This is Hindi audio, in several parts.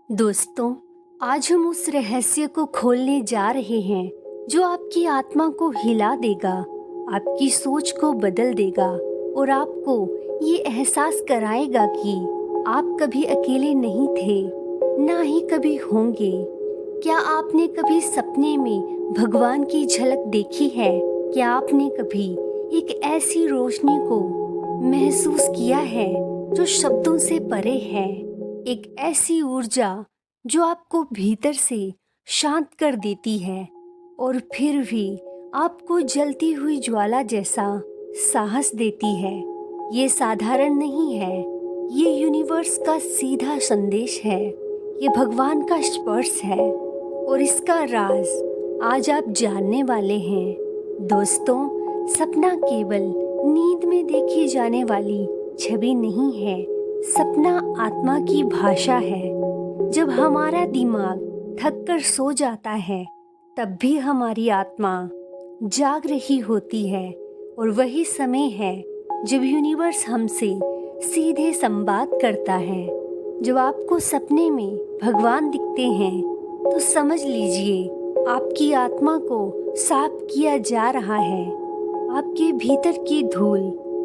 दोस्तों, आज हम उस रहस्य को खोलने जा रहे हैं जो आपकी आत्मा को हिला देगा, आपकी सोच को बदल देगा और आपको ये एहसास कराएगा कि आप कभी अकेले नहीं थे, ना ही कभी होंगे। क्या आपने कभी सपने में भगवान की झलक देखी है? क्या आपने कभी एक ऐसी रोशनी को महसूस किया है जो शब्दों से परे है? एक ऐसी ऊर्जा जो आपको भीतर से शांत कर देती है और फिर भी आपको जलती हुई ज्वाला जैसा साहस देती है। ये साधारण नहीं है, ये यूनिवर्स का सीधा संदेश है, ये भगवान का स्पर्श है और इसका राज आज आप जानने वाले हैं। दोस्तों, सपना केवल नींद में देखी जाने वाली छवि नहीं है, सपना आत्मा की भाषा है। जब हमारा दिमाग थक कर सो जाता है, तब भी हमारी आत्मा जाग रही होती है और वही समय है जब यूनिवर्स हमसे सीधे संवाद करता है। जब आपको सपने में भगवान दिखते हैं, तो समझ लीजिए आपकी आत्मा को साफ किया जा रहा है। आपके भीतर की धूल,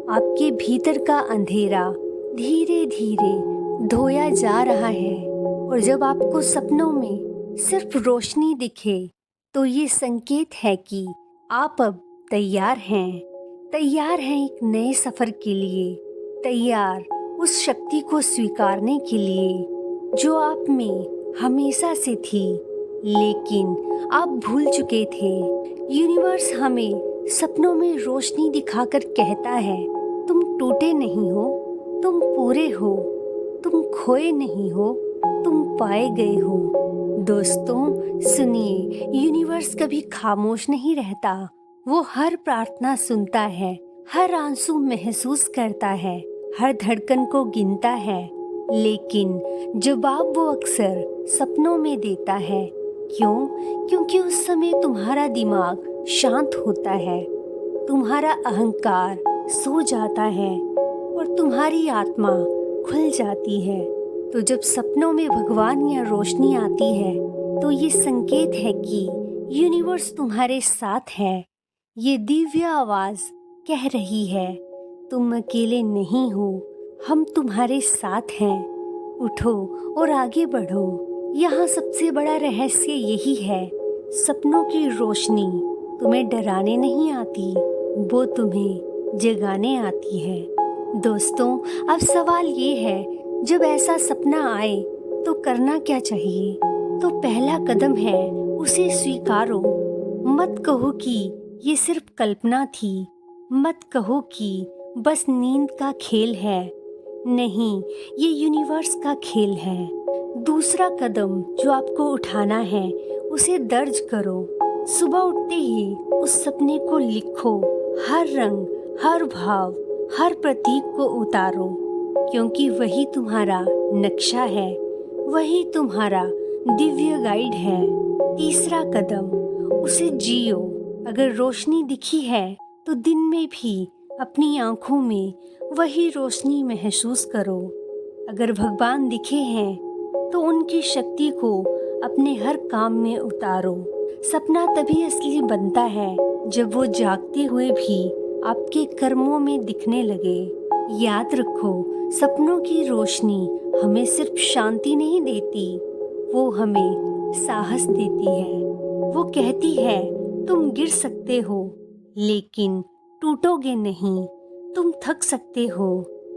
आपके भीतर का अंधेरा धीरे धीरे धोया जा रहा है और जब आपको सपनों में सिर्फ रोशनी दिखे, तो ये संकेत है कि आप अब तैयार हैं एक नए सफर के लिए, तैयार उस शक्ति को स्वीकारने के लिए जो आप में हमेशा से थी, लेकिन आप भूल चुके थे। यूनिवर्स हमें सपनों में रोशनी दिखाकर कहता है, तुम टूटे नहीं हो, तुम पूरे हो, तुम खोए नहीं हो, तुम पाए गए हो। दोस्तों सुनिए, यूनिवर्स कभी खामोश नहीं रहता। वो हर प्रार्थना सुनता है, हर आंसू महसूस करता है, हर धड़कन को गिनता है, लेकिन जवाब वो अक्सर सपनों में देता है। क्यों? क्योंकि उस समय तुम्हारा दिमाग शांत होता है, तुम्हारा अहंकार सो जाता है और तुम्हारी आत्मा खुल जाती है। तो जब सपनों में भगवान या रोशनी आती है, तो ये संकेत है कि यूनिवर्स तुम्हारे साथ है। ये दिव्य आवाज कह रही है, तुम अकेले नहीं हो, हम तुम्हारे साथ हैं। उठो और आगे बढ़ो। यहाँ सबसे बड़ा रहस्य यही है, सपनों की रोशनी तुम्हें डराने नहीं आती, वो तुम्हें जगाने आती है। दोस्तों, अब सवाल ये है, जब ऐसा सपना आए तो करना क्या चाहिए? तो पहला कदम है, उसे स्वीकारो। मत कहो कि ये सिर्फ कल्पना थी, मत कहो कि बस नींद का खेल है। नहीं, ये यूनिवर्स का खेल है। दूसरा कदम जो आपको उठाना है, उसे दर्ज करो। सुबह उठते ही उस सपने को लिखो, हर रंग, हर भाव, हर प्रतीक को उतारो, क्योंकि वही तुम्हारा नक्शा है, वही तुम्हारा दिव्य गाइड है। तीसरा कदम, उसे जियो। अगर रोशनी दिखी है, तो दिन में भी अपनी आंखों में वही रोशनी महसूस करो। अगर भगवान दिखे हैं, तो उनकी शक्ति को अपने हर काम में उतारो। सपना तभी असली बनता है जब वो जागते हुए भी आपके कर्मों में दिखने लगे। याद रखो, सपनों की रोशनी हमें सिर्फ शांति नहीं देती, वो हमें साहस देती है। वो कहती है, तुम गिर सकते हो लेकिन टूटोगे नहीं, तुम थक सकते हो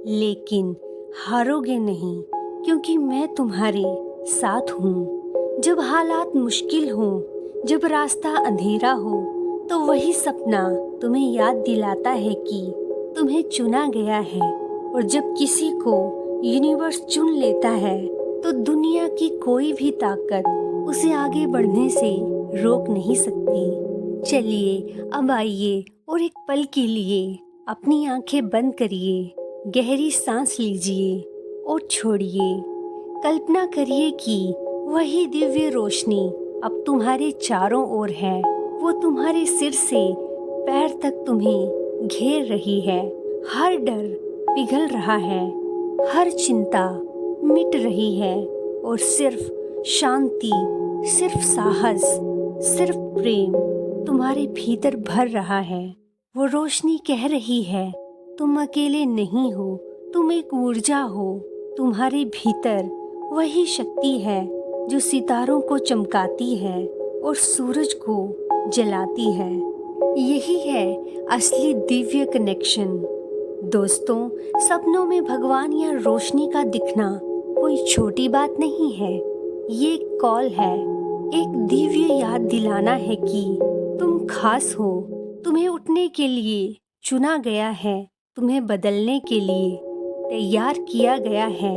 लेकिन हारोगे नहीं, क्योंकि मैं तुम्हारे साथ हूँ। जब हालात मुश्किल हों, जब रास्ता अंधेरा हो, तो वही सपना तुम्हें याद दिलाता है कि तुम्हें चुना गया है। और जब किसी को यूनिवर्स चुन लेता है, तो दुनिया की कोई भी ताकत उसे आगे बढ़ने से रोक नहीं सकती। चलिए अब आइए और एक पल के लिए अपनी आंखें बंद करिए, गहरी सांस लीजिए और छोड़िए। कल्पना करिए कि वही दिव्य रोशनी अब तुम्हारे चारों ओर है। वो तुम्हारे सिर से पैर तक तुम्हें घेर रही है। हर डर पिघल रहा है, हर चिंता मिट रही है और सिर्फ शांति, सिर्फ साहस, सिर्फ प्रेम तुम्हारे भीतर भर रहा है। वो रोशनी कह रही है, तुम अकेले नहीं हो, तुम एक ऊर्जा हो। तुम्हारे भीतर वही शक्ति है जो सितारों को चमकाती है और सूरज को जलाती है। यही है असली दिव्य कनेक्शन। दोस्तों, सपनों में भगवान या रोशनी का दिखना कोई छोटी बात नहीं है। ये एक कॉल है, एक दिव्य याद दिलाना है कि तुम खास हो, तुम्हें उठने के लिए चुना गया है, तुम्हें बदलने के लिए तैयार किया गया है।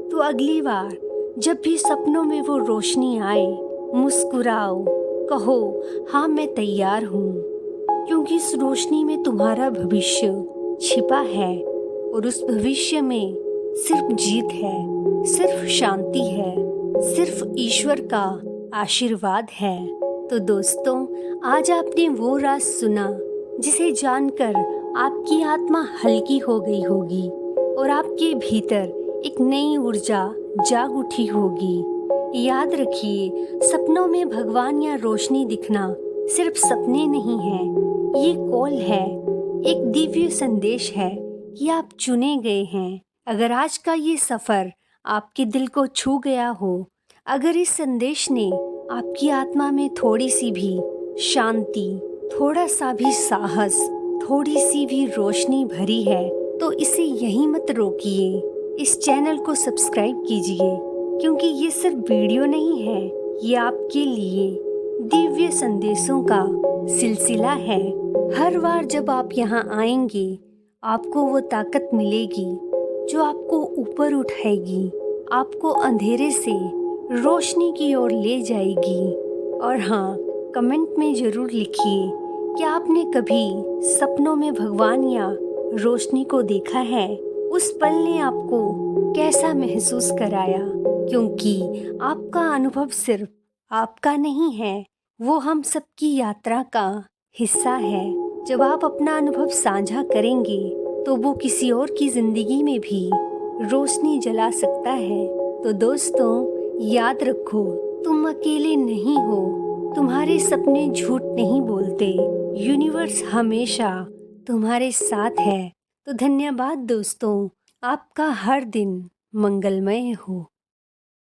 तो अगली बार जब भी सपनों में वो रोशनी आए, मुस्कुराओ, कहो हाँ मैं तैयार हूँ, क्योंकि इस रोशनी में तुम्हारा भविष्य छिपा है और उस भविष्य में सिर्फ जीत है, सिर्फ शांति है, सिर्फ ईश्वर का आशीर्वाद है। तो दोस्तों, आज आपने वो राज सुना जिसे जानकर आपकी आत्मा हल्की हो गई होगी और आपके भीतर एक नई ऊर्जा जाग उठी होगी। याद रखिए, सपनों में भगवान या रोशनी दिखना सिर्फ सपने नहीं हैं, ये कॉल है, एक दिव्य संदेश है कि आप चुने गए हैं। अगर आज का ये सफ़र आपके दिल को छू गया हो, अगर इस संदेश ने आपकी आत्मा में थोड़ी सी भी शांति, थोड़ा सा भी साहस, थोड़ी सी भी रोशनी भरी है, तो इसे यहीं मत रोकिए। इस चैनल को सब्सक्राइब कीजिए, क्योंकि ये सिर्फ वीडियो नहीं है, ये आपके लिए दिव्य संदेशों का सिलसिला है। हर बार जब आप यहाँ आएंगे, आपको वो ताकत मिलेगी जो आपको ऊपर उठाएगी, आपको अंधेरे से रोशनी की ओर ले जाएगी। और हाँ, कमेंट में ज़रूर लिखिए कि आपने कभी सपनों में भगवान या रोशनी को देखा है। उस पल ने आपको कैसा महसूस कराया, क्योंकि आपका अनुभव सिर्फ आपका नहीं है, वो हम सबकी यात्रा का हिस्सा है। जब आप अपना अनुभव साझा करेंगे तो वो किसी और की जिंदगी में भी रोशनी जला सकता है। तो दोस्तों, याद रखो, तुम अकेले नहीं हो, तुम्हारे सपने झूठ नहीं बोलते, यूनिवर्स हमेशा तुम्हारे साथ है। तो धन्यवाद दोस्तों, आपका हर दिन मंगलमय हो।